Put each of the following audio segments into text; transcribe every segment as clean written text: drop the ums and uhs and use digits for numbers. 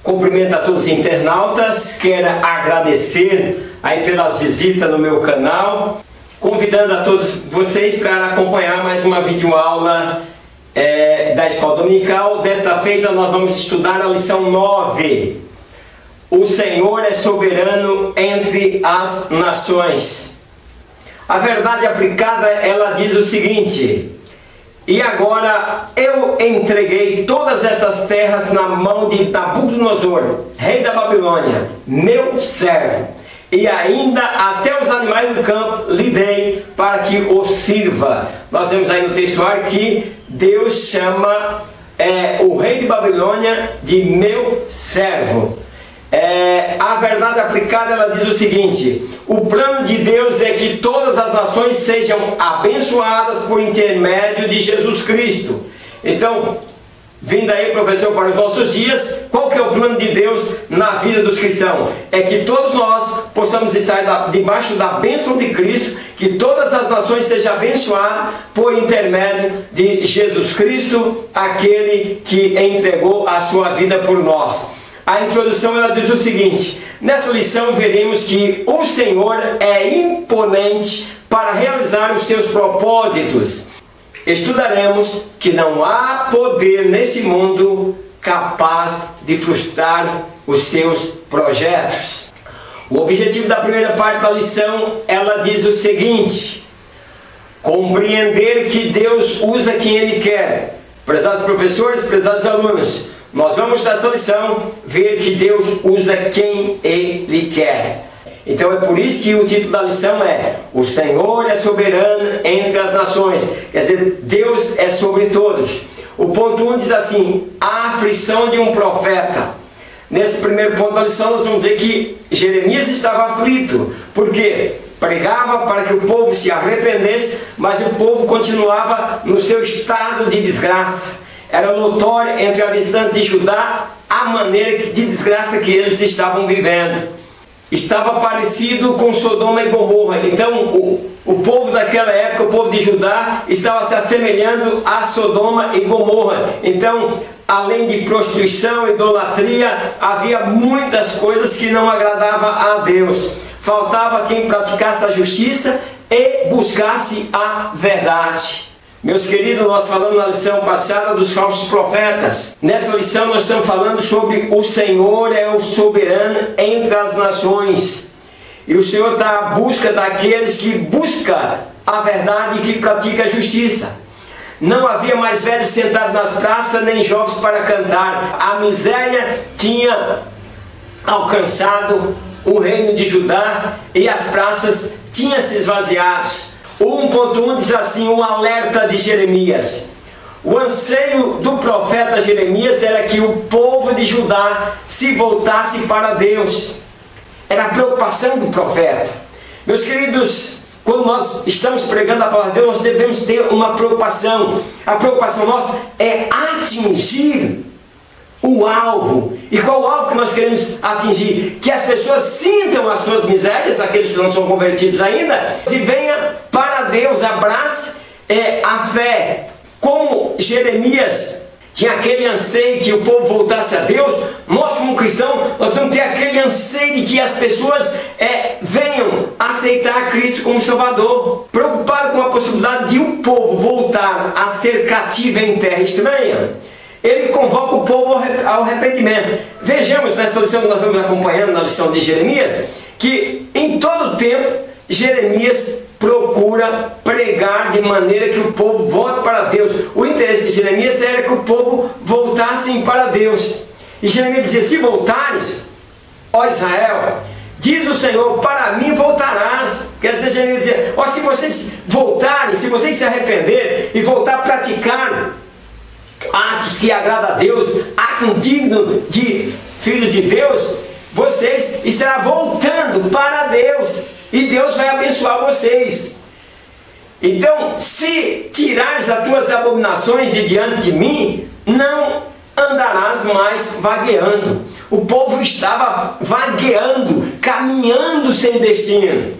Cumprimento a todos os internautas, quero agradecer aí pelas visitas no meu canal, convidando a todos vocês para acompanhar mais uma videoaula da Escola Dominical. Desta feita nós vamos estudar a lição 9. O Senhor é soberano entre as nações. A verdade aplicada, ela diz o seguinte: e agora eu entreguei todas essas terras na mão de Nabucodonosor, rei da Babilônia, meu servo, e ainda até os animais do campo lhe dei para que o sirva. Nós vemos aí no textuário que Deus chama o rei de Babilônia de meu servo. A verdade aplicada, ela diz o seguinte: o plano de Deus é que todas as nações sejam abençoadas por intermédio de Jesus Cristo. Então, vindo aí, professor, para os nossos dias, qual que é o plano de Deus na vida dos cristãos? É que todos nós possamos estar debaixo da bênção de Cristo, que todas as nações sejam abençoadas por intermédio de Jesus Cristo, aquele que entregou a sua vida por nós. A introdução, ela diz o seguinte: nessa lição veremos que o Senhor é imponente para realizar os seus propósitos. Estudaremos que não há poder nesse mundo capaz de frustrar os seus projetos. O objetivo da primeira parte da lição, ela diz o seguinte: compreender que Deus usa quem Ele quer. Prezados professores, prezados alunos, nós vamos nessa lição ver que Deus usa quem Ele quer. Então é por isso que o título da lição é: o Senhor é soberano entre as nações. Quer dizer, Deus é sobre todos. O ponto 1 diz assim: a aflição de um profeta. Nesse primeiro ponto da lição nós vamos ver que Jeremias estava aflito, porque pregava para que o povo se arrependesse, mas o povo continuava no seu estado de desgraça. Era notório entre a habitante de Judá a maneira de desgraça que eles estavam vivendo. Estava parecido com Sodoma e Gomorra. Então o povo daquela época, o povo de Judá, estava se assemelhando a Sodoma e Gomorra. Então, além de prostituição, idolatria, havia muitas coisas que não agradavam a Deus. Faltava quem praticasse a justiça e buscasse a verdade. Meus queridos, nós falamos na lição passada dos falsos profetas. Nessa lição nós estamos falando sobre o Senhor é o soberano entre as nações. E o Senhor está à busca daqueles que buscam a verdade e que praticam a justiça. Não havia mais velhos sentados nas praças, nem jovens para cantar. A miséria tinha alcançado o reino de Judá e as praças tinham se esvaziado. O 1.1 diz assim: um alerta de Jeremias. O anseio do profeta Jeremias era que o povo de Judá se voltasse para Deus. Era a preocupação do profeta. Meus queridos, quando nós estamos pregando a palavra de Deus, nós devemos ter uma preocupação. A preocupação nossa é atingir o alvo. E qual o alvo que nós queremos atingir? Que as pessoas sintam as suas misérias, aqueles que não são convertidos ainda, e venha para Deus, abrace a fé. Como Jeremias tinha aquele anseio que o povo voltasse a Deus, nós como cristãos, nós vamos ter aquele anseio de que as pessoas venham aceitar Cristo como Salvador. Preocupado com a possibilidade de o povo voltar a ser cativo em terra estranha, ele convoca o povo ao arrependimento. Vejamos nessa lição que nós vamos acompanhando, na lição de Jeremias, que em todo o tempo Jeremias procura pregar de maneira que o povo volte para Deus. O interesse de Jeremias era que o povo voltasse para Deus. E Jeremias dizia: se voltares, ó Israel, diz o Senhor, para mim voltarás. Quer dizer, Jeremias dizia: ó, se vocês voltarem, se vocês se arrependerem e voltar a praticar atos que agradam a Deus, atos dignos de filhos de Deus, vocês estarão voltando para Deus e Deus vai abençoar vocês. Então, se tirares as tuas abominações de diante de mim, não andarás mais vagueando. O povo estava vagueando, caminhando sem destino.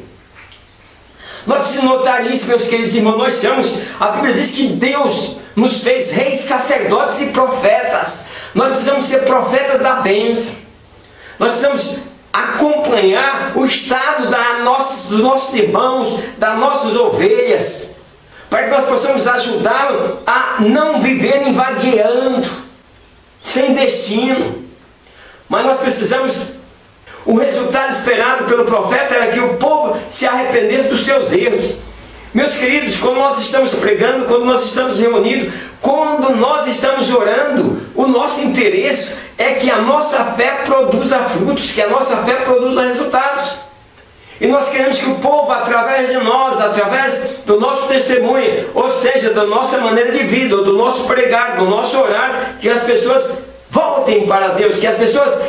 Nós precisamos notar isso, meus queridos irmãos. Nós somos, a Bíblia diz que Deus nos fez reis, sacerdotes e profetas. Nós precisamos ser profetas da bênção. Nós precisamos acompanhar o estado dos nossos irmãos, das nossas ovelhas, para que nós possamos ajudá-los a não viverem vagueando, sem destino. Mas nós precisamos, o resultado esperado pelo profeta era que o povo se arrependesse dos seus erros. Meus queridos, quando nós estamos pregando, quando nós estamos reunidos, quando nós estamos orando, o nosso interesse é que a nossa fé produza frutos, que a nossa fé produza resultados. E nós queremos que o povo, através de nós, através do nosso testemunho, ou seja, da nossa maneira de vida, ou do nosso pregar, do nosso orar, que as pessoas voltem para Deus, que as pessoas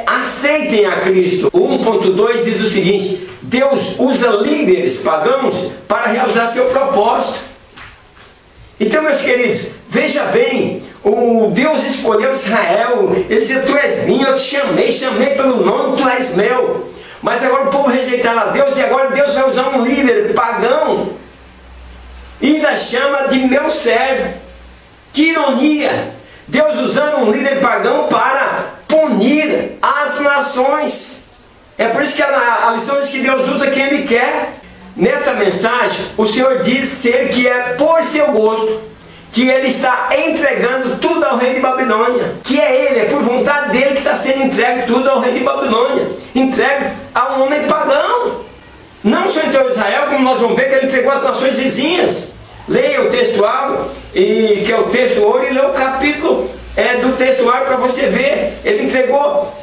aceitem a Cristo. O 1.2 diz o seguinte: Deus usa líderes pagãos para realizar seu propósito. Então, meus queridos, veja bem, o Deus escolheu Israel. Ele disse: tu és minha, eu te chamei pelo nome, tu és meu. Mas agora o povo rejeitaram a Deus, e agora Deus vai usar um líder pagão e ainda chama de meu servo. Que ironia! Deus usando um líder pagão para punir as nações. É por isso que a lição diz que Deus usa quem Ele quer. Nessa mensagem, o Senhor diz ser que é por seu gosto que Ele está entregando tudo ao rei de Babilônia. Que é Ele, é por vontade dEle que está sendo entregue tudo ao rei de Babilônia. Entregue a um homem pagão. Não só entregou Israel, como nós vamos ver que Ele entregou as nações vizinhas. Leia o textual, que é o texto ouro, e leia o capítulo do textual para você ver. Ele entregou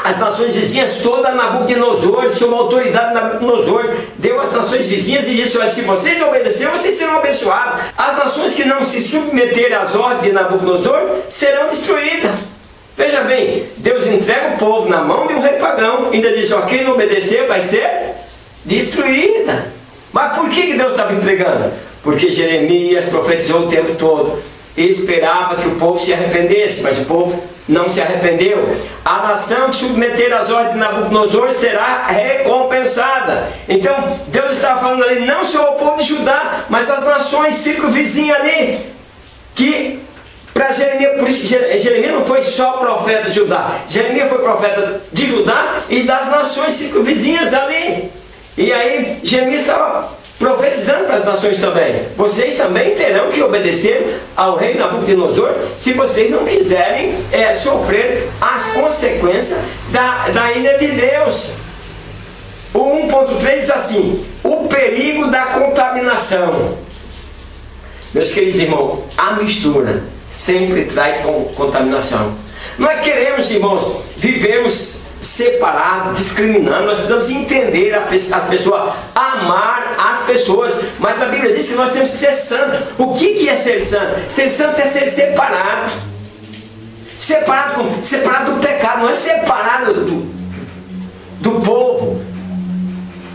as nações vizinhas todas a Nabucodonosor, sob a autoridade de Nabucodonosor. Deu às nações vizinhas e disse: olha, se vocês obedecerem, vocês serão abençoados. As nações que não se submeterem às ordens de Nabucodonosor serão destruídas. Veja bem, Deus entrega o povo na mão de um rei pagão, ainda diz: ó, quem não obedecer vai ser destruída. Mas por que Deus estava entregando? Porque Jeremias profetizou o tempo todo e esperava que o povo se arrependesse, mas o povo não se arrependeu. A nação que submeter às ordens de Nabucodonosor será recompensada. Então Deus estava falando ali não só ao povo de Judá, mas às nações circunvizinhas ali, que para Jeremias, por isso que Jeremias não foi só profeta de Judá, Jeremias foi profeta de Judá e das nações circunvizinhas ali. E aí Jeremias estava profetizando para as nações também: vocês também terão que obedecer ao rei Nabucodonosor se vocês não quiserem sofrer as consequências da ira de Deus. O 1.3 diz assim: o perigo da contaminação. Meus queridos irmãos, a mistura sempre traz contaminação. Nós queremos, irmãos, vivermos separados, discriminando. Nós precisamos entender as pessoas, amar as pessoas. Mas a Bíblia diz que nós temos que ser santos. O que é ser santo? Ser santo é ser separado. Separado do pecado, não é separado do povo.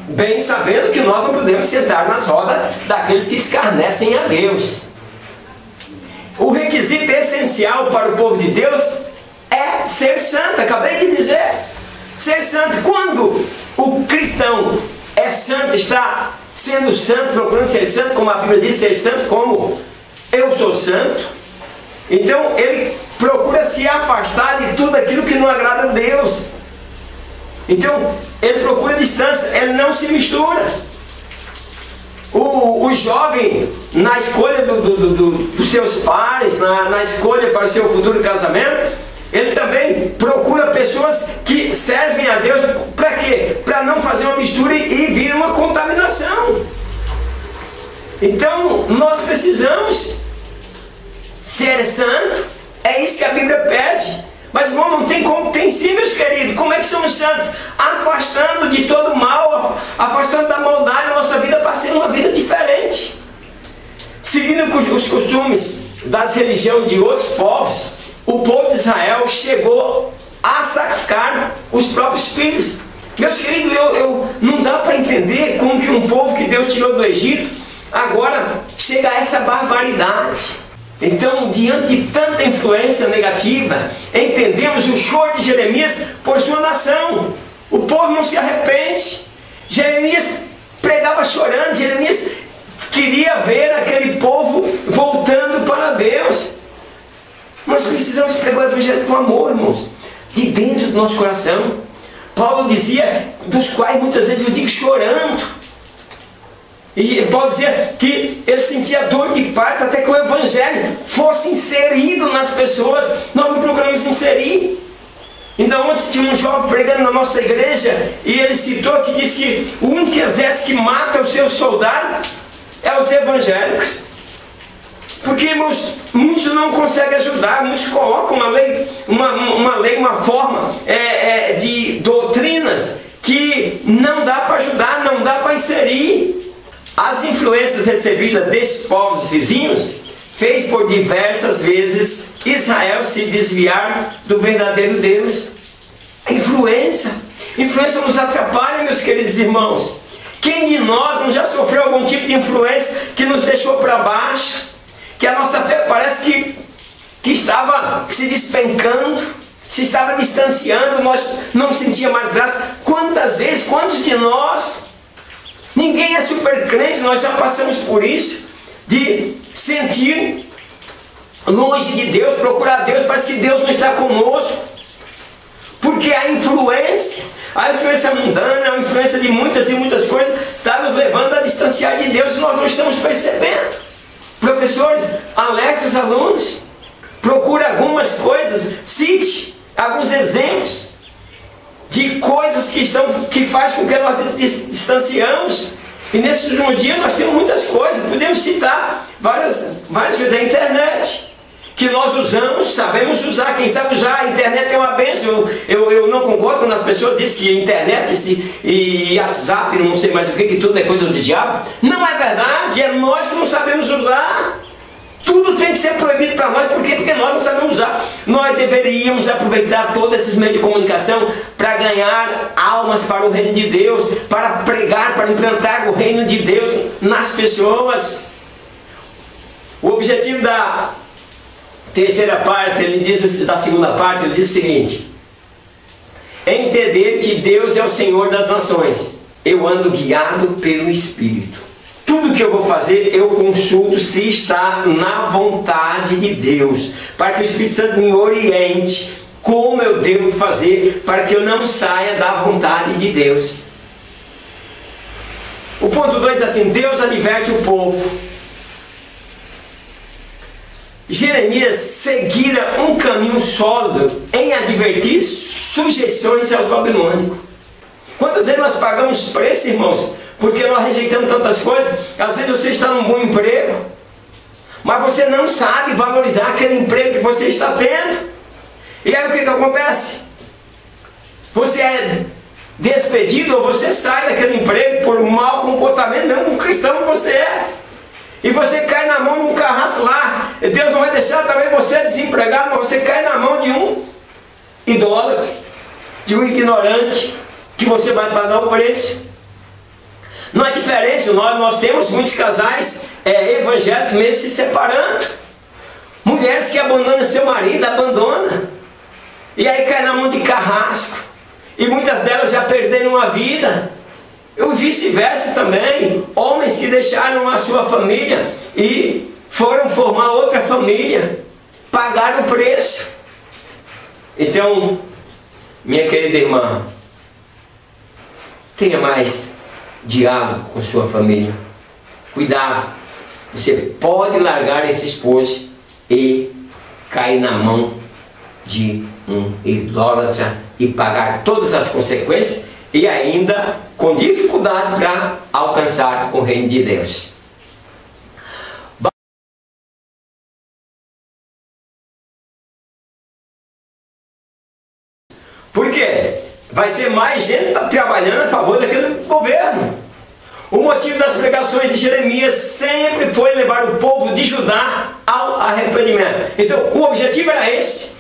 Bem sabendo que nós não podemos sentar nas rodas daqueles que escarnecem a Deus. O requisito essencial para o povo de Deus é ser santo. Acabei de dizer, ser santo. Quando o cristão é santo, está sendo santo, procurando ser santo, como a Bíblia diz, ser santo como eu sou santo, então ele procura se afastar de tudo aquilo que não agrada a Deus. Então ele procura distância, ele não se mistura. O jovem, na escolha dos seus pais, na escolha para o seu futuro casamento, ele também procura pessoas que servem a Deus. Para quê? Para não fazer uma mistura e vir uma contaminação. Então nós precisamos ser santo. É isso que a Bíblia pede. Mas irmão, não tem como, tem sim, meus queridos. Como é que somos santos? Afastando de todo o mal, afastando da maldade a nossa vida para ser uma vida diferente. Seguindo os costumes das religiões de outros povos, o povo de Israel chegou a sacrificar os próprios filhos. Meus queridos, não dá para entender como que um povo que Deus tirou do Egito agora chega a essa barbaridade. Então, diante de tanta influência negativa, entendemos o choro de Jeremias por sua nação. O povo não se arrepende. Jeremias pregava chorando. Jeremias queria ver aquele povo voltando para Deus. Nós precisamos pregar o evangelho com amor, irmãos, de dentro do nosso coração. Paulo dizia, dos quais muitas vezes eu digo chorando. E Paulo dizia que ele sentia dor de parto até que o evangelho fosse inserido nas pessoas. Nós não procuramos inserir. Ainda ontem tinha um jovem pregando na nossa igreja e ele citou que diz que o único exército que mata os seus soldados é os evangélicos. Porque, irmãos, muitos não conseguem ajudar, muitos colocam uma forma de doutrinas que não dá para ajudar, não dá para inserir. As influências recebidas destes povos vizinhos fez por diversas vezes Israel se desviar do verdadeiro Deus. A influência nos atrapalha, meus queridos irmãos. Quem de nós não já sofreu algum tipo de influência que nos deixou para baixo? Que a nossa fé parece que estava se despencando, se estava distanciando, nós não sentíamos mais graça. Quantas vezes, quantos de nós? Ninguém é super crente, nós já passamos por isso, de sentir longe de Deus, procurar Deus, parece que Deus não está conosco. Porque a influência mundana, a influência de muitas e muitas coisas, está nos levando a distanciar de Deus e nós não estamos percebendo. Professores, alerta os alunos, procure algumas coisas, cite alguns exemplos de coisas que faz com que nós distanciamos. E nesses últimos dias nós temos muitas coisas, podemos citar várias coisas. A internet, que nós usamos, sabemos usar, quem sabe usar, a internet é uma bênção. Eu não concordo quando as pessoas dizem que a internet e WhatsApp, não sei mais o que tudo é coisa do diabo. Não é verdade, é nós que não sabemos usar. Tudo tem que ser proibido para nós, por quê? Porque nós não sabemos usar. Nós deveríamos aproveitar todos esses meios de comunicação para ganhar almas para o reino de Deus, para pregar, para implantar o reino de Deus nas pessoas. O objetivo da terceira parte, da segunda parte, ele diz o seguinte: entender que Deus é o Senhor das nações. Eu ando guiado pelo Espírito. Tudo que eu vou fazer, eu consulto se está na vontade de Deus, para que o Espírito Santo me oriente como eu devo fazer, para que eu não saia da vontade de Deus. O ponto 2 é assim: Deus adverte o povo. Jeremias seguira um caminho sólido em advertir sujeições aos babilônicos. Quantas vezes nós pagamos preço, irmãos, porque nós rejeitamos tantas coisas? Às vezes você está num bom emprego, mas você não sabe valorizar aquele emprego que você está tendo. E aí o que acontece? Você é despedido ou você sai daquele emprego por mau comportamento, mesmo com cristão que você é. E você cai na mão de um carrasco lá. E Deus não vai deixar também você desempregado, mas você cai na mão de um idólatra, de um ignorante, que você vai pagar o preço. Não é diferente, nós temos muitos casais evangélicos mesmo se separando. Mulheres que abandonam seu marido, abandonam. E aí cai na mão de carrasco. E muitas delas já perderam a vida. E vice-versa também, homens que deixaram a sua família e foram formar outra família, pagaram o preço. Então, minha querida irmã, tenha mais diálogo com sua família. Cuidado, você pode largar esse esposo e cair na mão de um idólatra e pagar todas as consequências, e ainda com dificuldade para alcançar o reino de Deus. Por quê? Vai ser mais gente trabalhando a favor daquele governo. O motivo das pregações de Jeremias sempre foi levar o povo de Judá ao arrependimento. Então o objetivo era esse.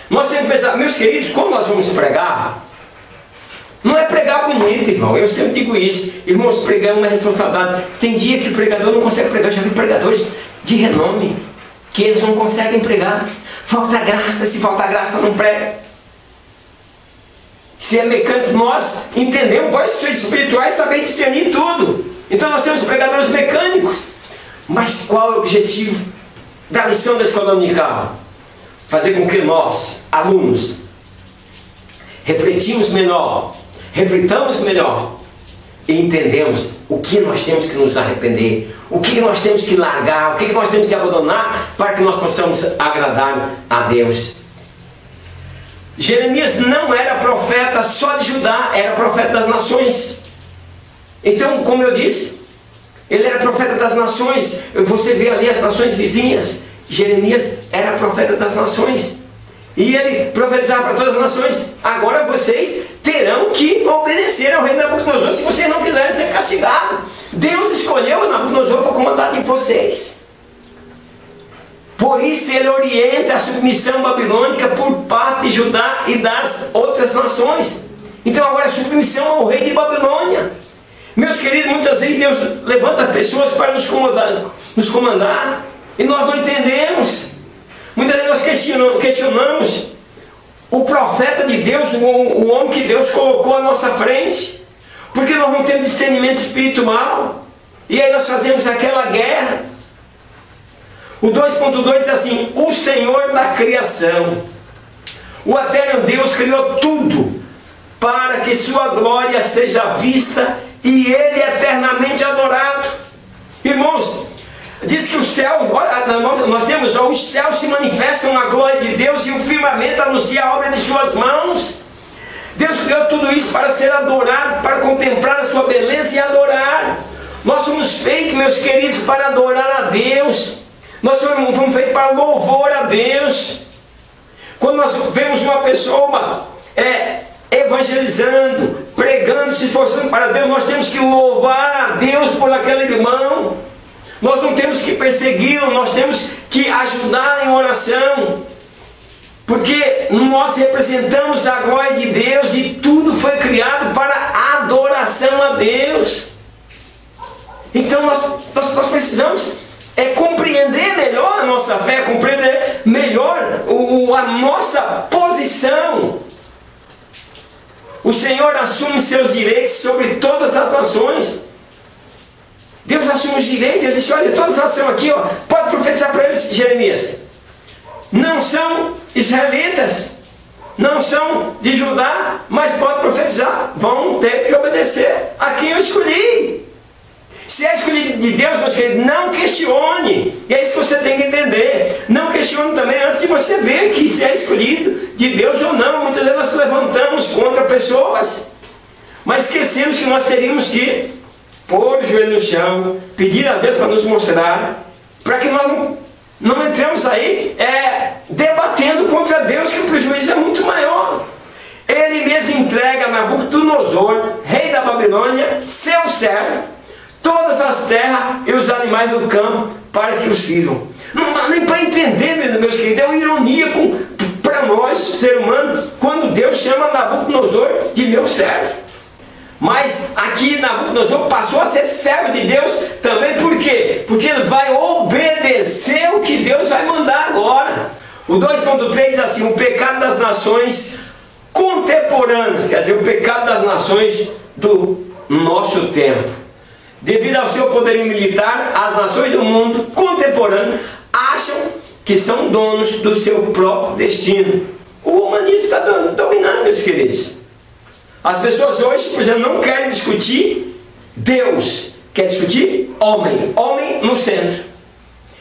Nós temos que pensar, meus queridos, como nós vamos pregar? Não é pregar bonito, irmão. Eu sempre digo isso. Irmãos, pregar é uma responsabilidade. Tem dia que o pregador não consegue pregar. Já vi pregadores de renome que eles não conseguem pregar. Falta graça. Se falta graça, não prega. Se é mecânico, nós entendemos coisas espirituais, saber discernir tudo. Então nós temos pregadores mecânicos. Mas qual é o objetivo da lição da escola dominical? fazer com que nós, alunos, refletamos melhor e entendemos o que nós temos que nos arrepender, o que nós temos que largar, o que nós temos que abandonar para que nós possamos agradar a Deus. Jeremias não era profeta só de Judá, era profeta das nações. Então, como eu disse, ele era profeta das nações. Você vê ali as nações vizinhas. Jeremias era profeta das nações. E ele profetizava para todas as nações: agora vocês terão que obedecer ao rei Nabucodonosor se vocês não quiserem ser castigados. Deus escolheu Nabucodonosor para comandar em vocês. Por isso ele orienta a submissão babilônica por parte de Judá e das outras nações. Então agora a submissão ao rei de Babilônia. Meus queridos, muitas vezes Deus levanta pessoas para nos comandar e nós não entendemos. Muitas vezes nós questionamos o profeta de Deus, o homem que Deus colocou à nossa frente, porque nós não temos discernimento espiritual, e aí nós fazemos aquela guerra. O 2.2 diz assim: o Senhor da criação, o eterno Deus, criou tudo para que sua glória seja vista e ele eternamente adorado. Irmãos, diz que o céu, nós temos, os céus se manifestam na glória de Deus e o firmamento anuncia a obra de suas mãos. Deus criou tudo isso para ser adorado, para contemplar a sua beleza e adorar. Nós somos feitos, meus queridos, para adorar a Deus. Nós fomos feitos para louvor a Deus. Quando nós vemos uma pessoa evangelizando, pregando, se esforçando para Deus, nós temos que louvar a Deus por aquele irmão. Nós não temos que persegui-lo, nós temos que ajudar em oração, porque nós representamos a glória de Deus e tudo foi criado para adoração a Deus. Então nós precisamos compreender melhor a nossa fé, compreender melhor a nossa posição. O Senhor assume seus direitos sobre todas as nações. Deus assume os direitos. Ele disse: olha, todas as nações aqui, pode profetizar para eles, Jeremias. Não são israelitas, não são de Judá, mas pode profetizar. Vão ter que obedecer a quem eu escolhi. Se é escolhido de Deus, meus queridos, não questione. E é isso que você tem que entender. Não questione também antes de você ver que se é escolhido de Deus ou não. Muitas vezes nós levantamos contra pessoas, mas esquecemos que nós teríamos que pôr o joelho no chão, pedir a Deus para nos mostrar, para que nós não entremos aí debatendo contra Deus, que o prejuízo é muito maior. Ele mesmo entrega a Nabucodonosor, rei da Babilônia, seu servo, todas as terras e os animais do campo para que o sirvam. Não dá nem para entender, meus queridos, é uma ironia para nós, ser humano, quando Deus chama Nabucodonosor de meu servo. Mas aqui Nabucodonosor passou a ser servo de Deus também. Por quê? Porque ele vai obedecer o que Deus vai mandar agora. O 2.3 diz assim: o pecado das nações contemporâneas, quer dizer, o pecado das nações do nosso tempo. Devido ao seu poderio militar, as nações do mundo contemporâneo acham que são donos do seu próprio destino. O humanismo está dominando, meus queridos. As pessoas hoje, por exemplo, não querem discutir Deus, quer discutir homem, homem no centro.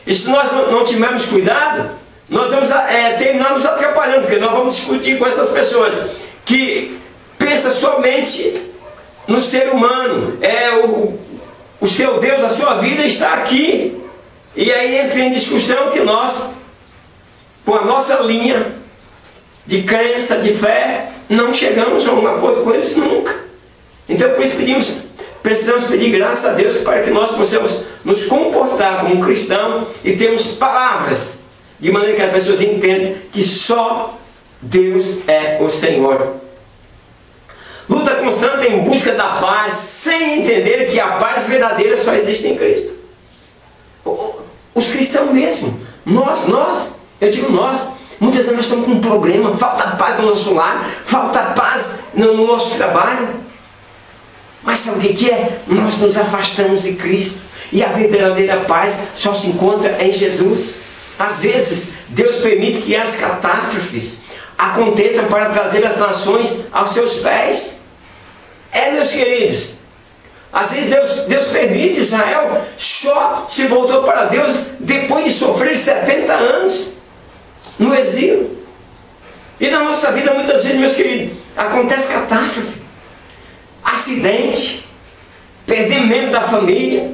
E se nós não tivermos cuidado, nós vamos terminar nos atrapalhando, porque nós vamos discutir com essas pessoas que pensam somente no ser humano. O seu Deus, a sua vida está aqui. E aí entra em discussão que nós, com a nossa linha de crença, de fé, não chegamos a um acordo com eles nunca. Então por isso precisamos pedir graça a Deus para que nós possamos nos comportar como cristão e termos palavras, de maneira que as pessoas entendam que só Deus é o Senhor. Luta constante em busca da paz, sem entender que a paz verdadeira só existe em Cristo. Os cristãos mesmo, eu digo nós, muitas vezes nós estamos com um problema, falta paz no nosso lar, falta paz no nosso trabalho. Mas sabe o que é? Nós nos afastamos de Cristo, e a verdadeira paz só se encontra em Jesus. Às vezes, Deus permite que as catástrofes aconteçam para trazer as nações aos seus pés. Meus queridos, às vezes Deus permite. Israel só se voltou para Deus depois de sofrer 70 anos no exílio. E na nossa vida, muitas vezes, meus queridos, acontece catástrofe, acidente, perdemos membro da família,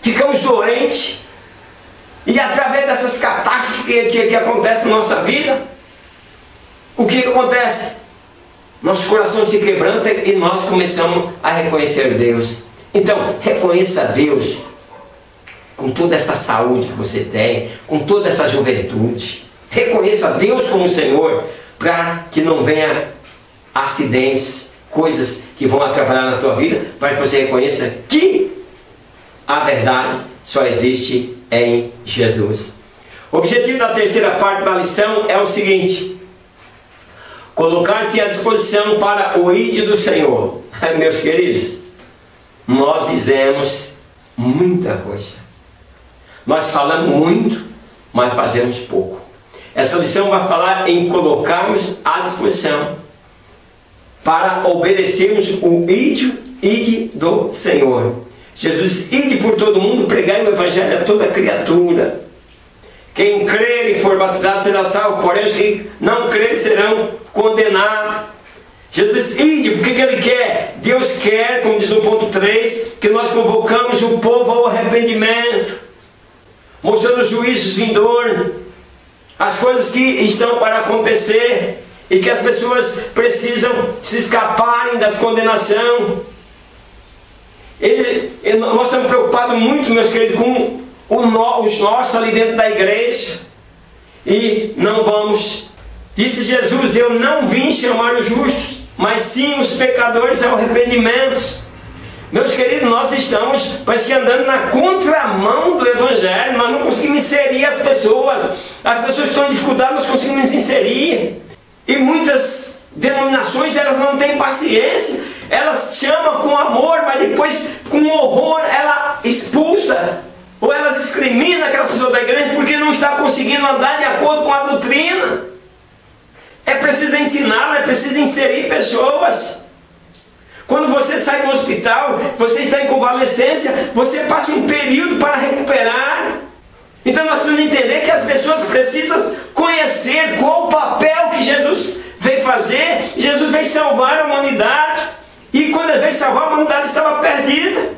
ficamos doentes, e através dessas catástrofes que acontecem na nossa vida, o que acontece? Nosso coração se quebranta e nós começamos a reconhecer Deus. Então, reconheça Deus com toda essa saúde que você tem, com toda essa juventude. Reconheça Deus como Senhor, para que não venha acidentes, coisas que vão atrapalhar na tua vida, para que você reconheça que a verdade só existe em Jesus. O objetivo da terceira parte da lição é o seguinte: colocar-se à disposição para o ID do Senhor. Meus queridos, nós dizemos muita coisa, nós falamos muito, mas fazemos pouco. Essa lição vai falar em colocarmos à disposição para obedecermos o ID do Senhor. Jesus: ide por todo mundo, pregai o Evangelho a toda criatura. Quem crer e for batizado será salvo, porém os que não crerem serão condenados. Jesus: ide, porque que Ele quer? Deus quer, como diz no ponto 3, que nós convocamos o povo ao arrependimento, mostrando os juízos vindouros, as coisas que estão para acontecer, e que as pessoas precisam se escaparem das condenações. Nós estamos preocupados muito, meus queridos, com os nossos ali dentro da igreja, e não vamos. Disse Jesus: eu não vim chamar os justos, mas sim os pecadores ao arrependimento. Meus queridos, nós estamos, parece que andando na contramão do Evangelho. Nós não conseguimos inserir as pessoas estão em dificuldade, nós conseguimos nos inserir. E muitas denominações, elas não têm paciência, elas chamam com amor, mas depois com horror ela expulsa, ou elas discriminam aquelas pessoas da igreja porque não está conseguindo andar de acordo com a doutrina. É preciso ensinar, é preciso inserir pessoas. Quando você sai do hospital, você está em convalescência, você passa um período para recuperar. Então nós precisamos entender que as pessoas precisam conhecer qual o papel que Jesus veio fazer. Jesus veio salvar a humanidade, e quando Ele veio salvar, a humanidade estava perdida,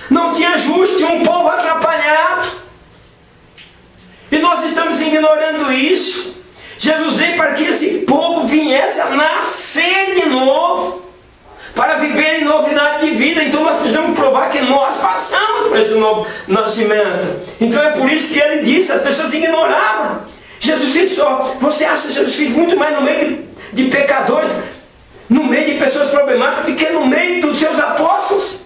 não tinha justo, tinha um povo atrapalhado, e nós estamos ignorando isso. Jesus veio para que esse povo viesse a nascer de novo, para viver em novidade de vida. Então nós precisamos provar que nós passamos por esse novo nascimento. Então é por isso que Ele disse, as pessoas ignoravam. Jesus disse só: você acha que Jesus fez muito mais no meio de pecadores, no meio de pessoas problemáticas, do que no meio dos seus apóstolos?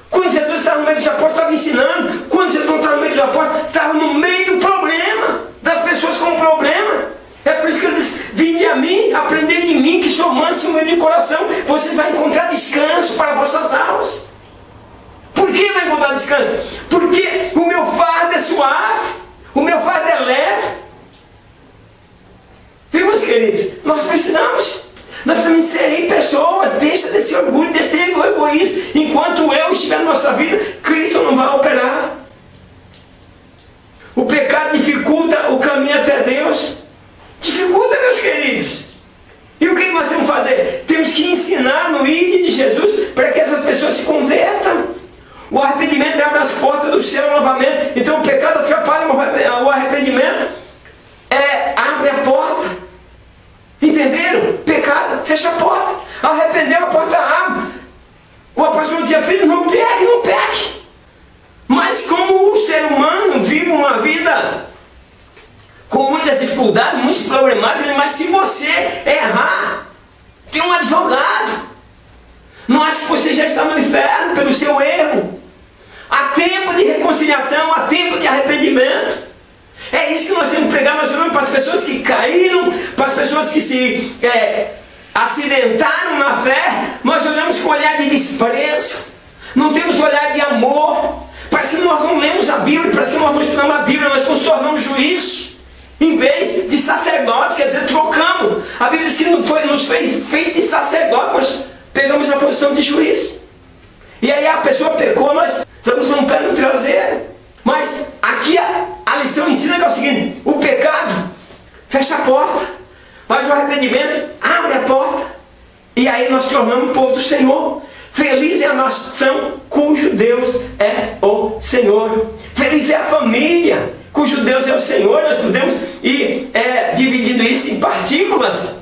Quando Jesus estava no meio dos apóstolos, estava ensinando. Quando Jesus não estava no meio dos apóstolos, estava no meio do problema, das pessoas com problema. É por isso que Ele diz: vinde a mim, aprendei de mim, que sou manso e humilde de coração, vocês vão encontrar descanso para vossas almas. Por que vai encontrar descanso? Porque o meu fardo é suave, o meu fardo é leve. Viu, meus queridos? Nós precisamos inserir pessoas. Deixa desse orgulho, desse egoísmo. Enquanto eu estiver na nossa vida, Cristo não vai operar. O pecado dificulta o caminho até Deus. Dificulta, meus queridos. E o que nós temos que fazer? Temos que ensinar no ID de Jesus, para que essas pessoas se convertam. O arrependimento abre as portas do céu novamente. Então o pecado atrapalha o arrependimento, abre a porta. Entenderam? Pecado fecha a porta, arrependeu, a porta abre. O apóstolo dizia: filho, não peque, não peque. Mas como o ser humano vive uma vida com muitas dificuldades, muitos problemáticos, mas se você errar, tem um advogado. Não acha que você já está no inferno pelo seu erro. Há tempo de reconciliação, há tempo de arrependimento. É isso que nós temos que pregar. Nós olhamos para as pessoas que caíram, para as pessoas que se acidentaram na fé. Nós olhamos com olhar de desprezo, não temos olhar de amor, Parece que nós não lemos a Bíblia, parece que nós não estudamos a Bíblia, nós nos tornamos juízes em vez de sacerdotes, quer dizer, trocamos. A Bíblia diz que não foi, nos fez feito de sacerdote, nós pegamos a posição de juiz. E aí a pessoa pecou, nós estamos num pé no traseiro. Mas aqui a lição ensina que é o seguinte: o pecado fecha a porta, mas o arrependimento abre a porta. E aí nós tornamos o povo do Senhor. Feliz é a nação cujo Deus é o Senhor. Feliz é a família cujo Deus é o Senhor. Nós podemos ir dividindo isso em partículas.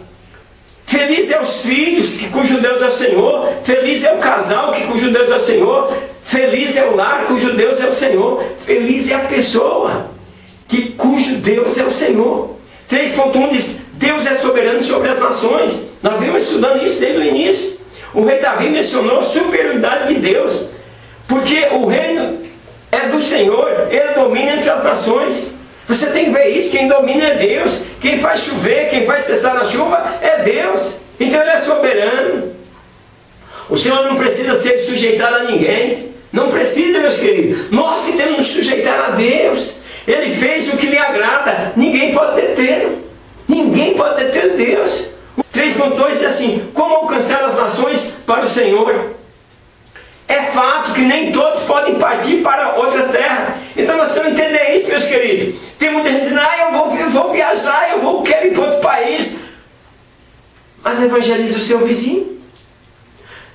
Feliz é os filhos cujo Deus é o Senhor. Feliz é o casal cujo Deus é o Senhor. Feliz é o lar cujo Deus é o Senhor. Feliz é a pessoa cujo Deus é o Senhor. 3.1 diz: Deus é soberano sobre as nações. Nós vimos estudando isso desde o início. O rei Davi mencionou a superioridade de Deus, porque o reino é do Senhor, Ele domina entre as nações. Você tem que ver isso: quem domina é Deus, quem faz chover, quem faz cessar a chuva é Deus. Então Ele é soberano. O Senhor não precisa ser sujeitado a ninguém, não precisa, meus queridos. Nós que temos que nos sujeitar a Deus. Ele fez o que lhe agrada, ninguém pode deter, ninguém pode deter Deus. 3.2 diz assim: como alcançar as nações para o Senhor? É fato que nem todos podem partir para outras terras. Então nós temos que entender isso, meus queridos. Tem muita gente dizendo: eu vou viajar, quero ir para outro país. Mas não evangeliza o seu vizinho,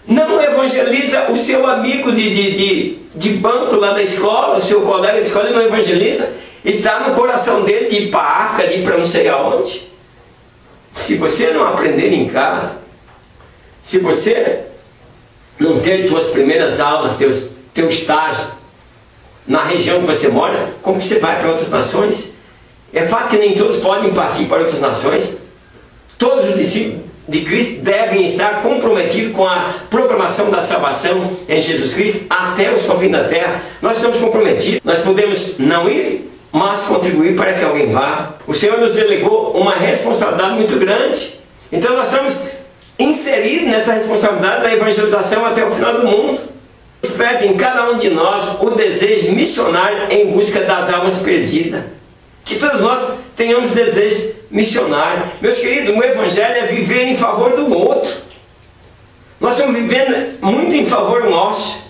não evangeliza o seu amigo de banco lá da escola, o seu colega de escola, ele não evangeliza, e está no coração dele de ir para a África, de ir para não sei aonde. Se você não aprender em casa, se você não ter suas primeiras aulas, teu estágio na região que você mora, como que você vai para outras nações? É fato que nem todos podem partir para outras nações. Todos os discípulos de Cristo devem estar comprometidos com a proclamação da salvação em Jesus Cristo até os confins da terra. Nós estamos comprometidos. Nós podemos não ir, mas contribuir para que alguém vá. O Senhor nos delegou uma responsabilidade muito grande. Então nós estamos inseridos nessa responsabilidade da evangelização até o final do mundo. Desperta em cada um de nós o desejo missionário em busca das almas perdidas. Que todos nós tenhamos desejo missionário. Meus queridos, o Evangelho é viver em favor do outro. Nós estamos vivendo muito em favor nosso.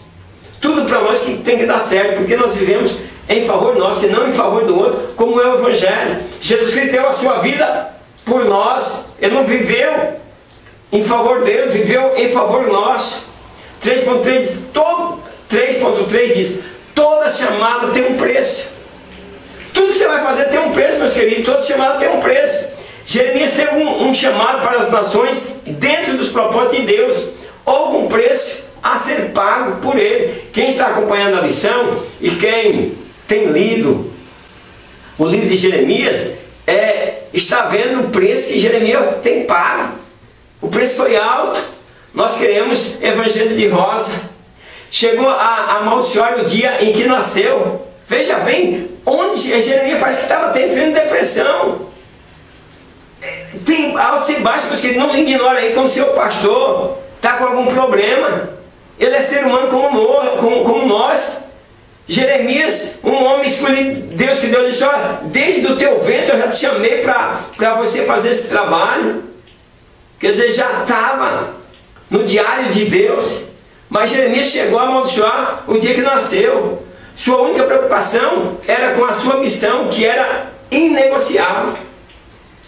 Tudo para nós que tem que dar certo, porque nós vivemos em favor nosso e não em favor do outro, como é o Evangelho. Jesus Cristo deu a sua vida por nós. Ele não viveu em favor dele, viveu em favor nosso. 3.3 diz: toda chamada tem um preço. Tudo que você vai fazer tem um preço, meus queridos. Toda chamada tem um preço. Jeremias teve um chamado para as nações dentro dos propósitos de Deus. Houve um preço a ser pago por ele. Quem está acompanhando a lição e quem tem lido o livro de Jeremias está vendo o preço que Jeremias tem pago. O preço foi alto. Nós queremos evangelho de rosa. Chegou a amaldiçoar o dia em que nasceu. Veja bem, onde Jeremias parece que estava entrando em depressão. Tem altos e baixos, porque ele não ignora aí como seu pastor está com algum problema. Ele é ser humano como nós. Jeremias, um homem escolhido, Deus que Deus disse: olha, desde o teu ventre eu já te chamei para você fazer esse trabalho. Quer dizer, já estava no diário de Deus. Mas Jeremias chegou a amaldiçoar o dia que nasceu. Sua única preocupação era com a sua missão, que era inegociável.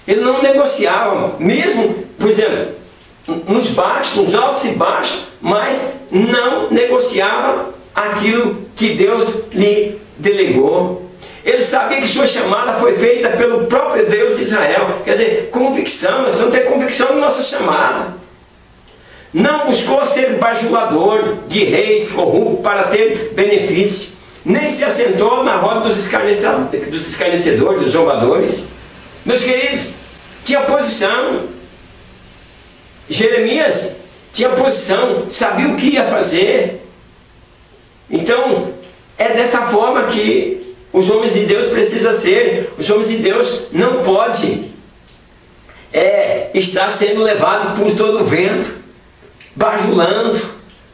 Ele não negociava, mesmo, por exemplo, nos baixos, nos altos e baixos, mas não negociava aquilo que Deus lhe delegou. Ele sabia que sua chamada foi feita pelo próprio Deus de Israel. Quer dizer, convicção. Nós precisamos ter convicção na nossa chamada. Não buscou ser bajulador de reis corruptos para ter benefício. Nem se assentou na roda dos escarnecedores, dos zombadores. Meus queridos, tinha posição. Jeremias tinha posição, sabia o que ia fazer. Então, é dessa forma que os homens de Deus precisam ser. Os homens de Deus não podem estar sendo levados por todo o vento, bajulando,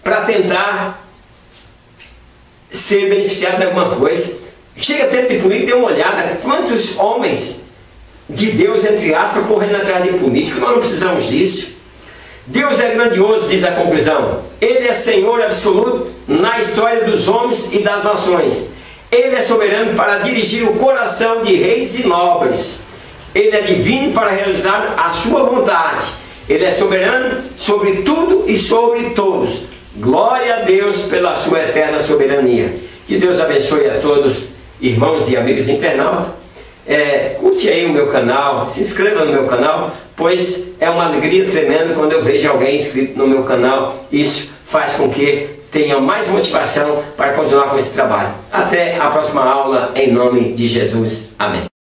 para tentar ser beneficiado de alguma coisa. Chega tempo de política, dê uma olhada, quantos homens de Deus, entre aspas, correndo atrás de política. Nós não precisamos disso. Deus é grandioso, diz a conclusão. Ele é Senhor absoluto na história dos homens e das nações. Ele é soberano para dirigir o coração de reis e nobres. Ele é divino para realizar a sua vontade. Ele é soberano sobre tudo e sobre todos. Glória a Deus pela sua eterna soberania. Que Deus abençoe a todos, irmãos e amigos internautas. Curte aí o meu canal, se inscreva no meu canal, pois é uma alegria tremenda quando eu vejo alguém inscrito no meu canal. Isso faz com que tenha mais motivação para continuar com esse trabalho. Até a próxima aula, em nome de Jesus. Amém.